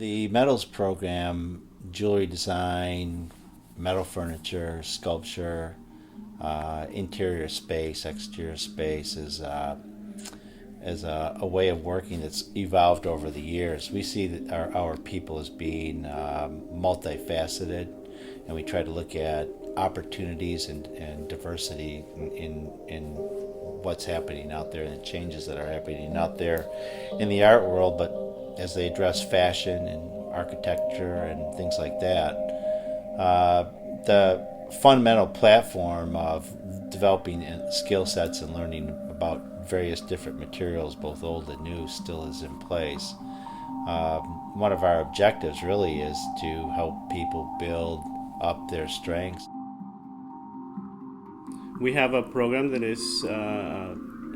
The metals program, jewelry design, metal furniture, sculpture, interior space, exterior space is a way of working that's evolved over the years. We see that our people as being multifaceted, and we try to look at opportunities and diversity in what's happening out there and the changes that are happening out there in the art world, but as they address fashion and architecture and things like that. The fundamental platform of developing skill sets and learning about various different materials, both old and new, still is in place. One of our objectives really is to help people build up their strengths. We have a program that is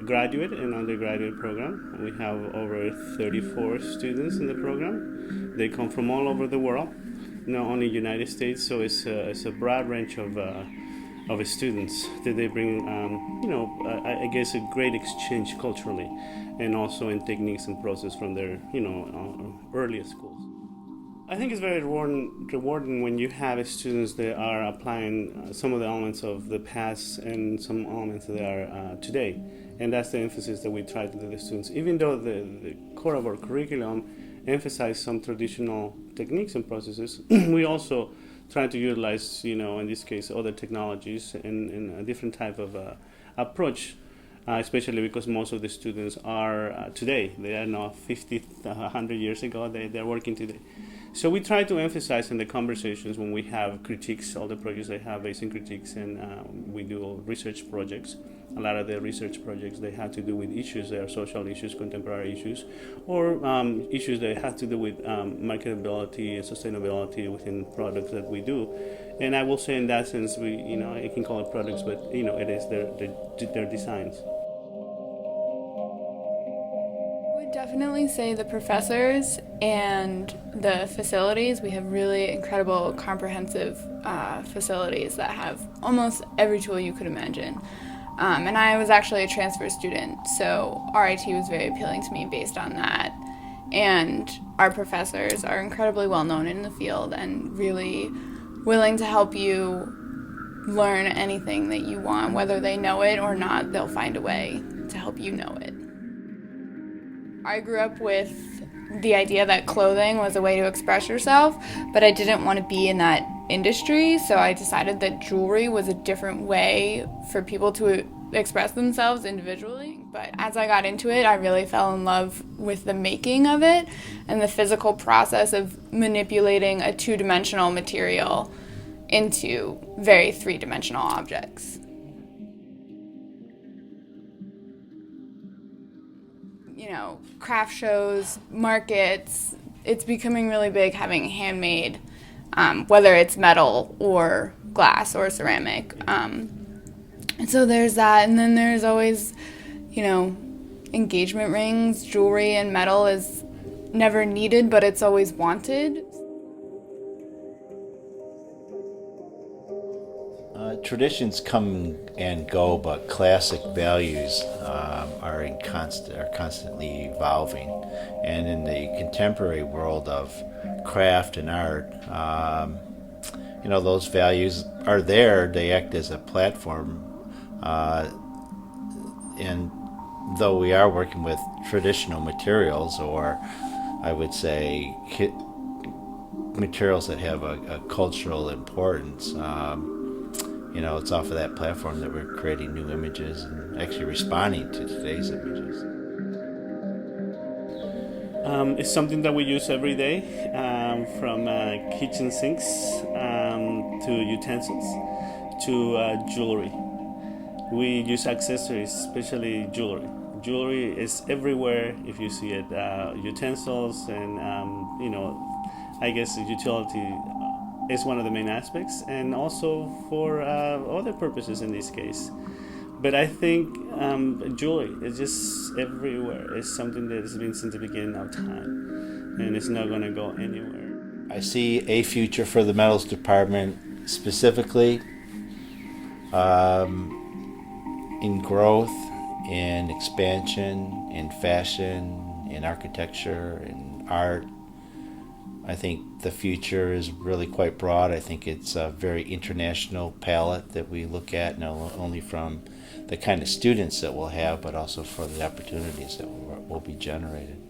graduate and undergraduate program. We have over 34 students in the program. They come from all over the world, not only United States. So it's a broad range of students that they bring. I guess a great exchange culturally, and also in techniques and process from their earliest schools. I think it's very rewarding when you have students that are applying some of the elements of the past and some elements that are today. And that's the emphasis that we try to do to the students. Even though the core of our curriculum emphasizes some traditional techniques and processes, we also try to utilize, in this case, other technologies and a different type of approach. Especially because most of the students are today. They are not 50, 100 years ago. They're working today. So we try to emphasize in the conversations when we have critiques, all the projects they have basic critiques, and we do research projects. A lot of the research projects, they have to do with issues that are social issues, contemporary issues, or issues that have to do with marketability and sustainability within products that we do. And I will say in that sense, I can call it products, but it is their designs. Definitely say the professors and the facilities. We have really incredible, comprehensive facilities that have almost every tool you could imagine. And I was actually a transfer student, so RIT was very appealing to me based on that. And our professors are incredibly well known in the field and really willing to help you learn anything that you want. Whether they know it or not, they'll find a way to help you know it. I grew up with the idea that clothing was a way to express yourself, but I didn't want to be in that industry, so I decided that jewelry was a different way for people to express themselves individually. But as I got into it, I really fell in love with the making of it and the physical process of manipulating a two-dimensional material into very three-dimensional objects. Craft shows, markets, it's becoming really big having handmade, whether it's metal or glass or ceramic. And so there's that, and then there's always, engagement rings, jewelry, and metal is never needed, but it's always wanted. Traditions come and go, but classic values are constantly evolving. And in the contemporary world of craft and art, those values are there. They act as a platform. And though we are working with traditional materials, or I would say materials that have a cultural importance, it's off of that platform that we're creating new images and actually responding to today's images. It's something that we use every day, from kitchen sinks to utensils to jewelry. We use accessories, especially jewelry. Jewelry is everywhere if you see it. Utensils and, I guess the utility is one of the main aspects, and also for other purposes in this case. But I think jewelry is just everywhere. It's something that has been since the beginning of time, and it's not going to go anywhere. I see a future for the metals department specifically in growth, in expansion, in fashion, in architecture, in art. I think the future is really quite broad. I think it's a very international palette that we look at, not only from the kind of students that we'll have, but also for the opportunities that will be generated.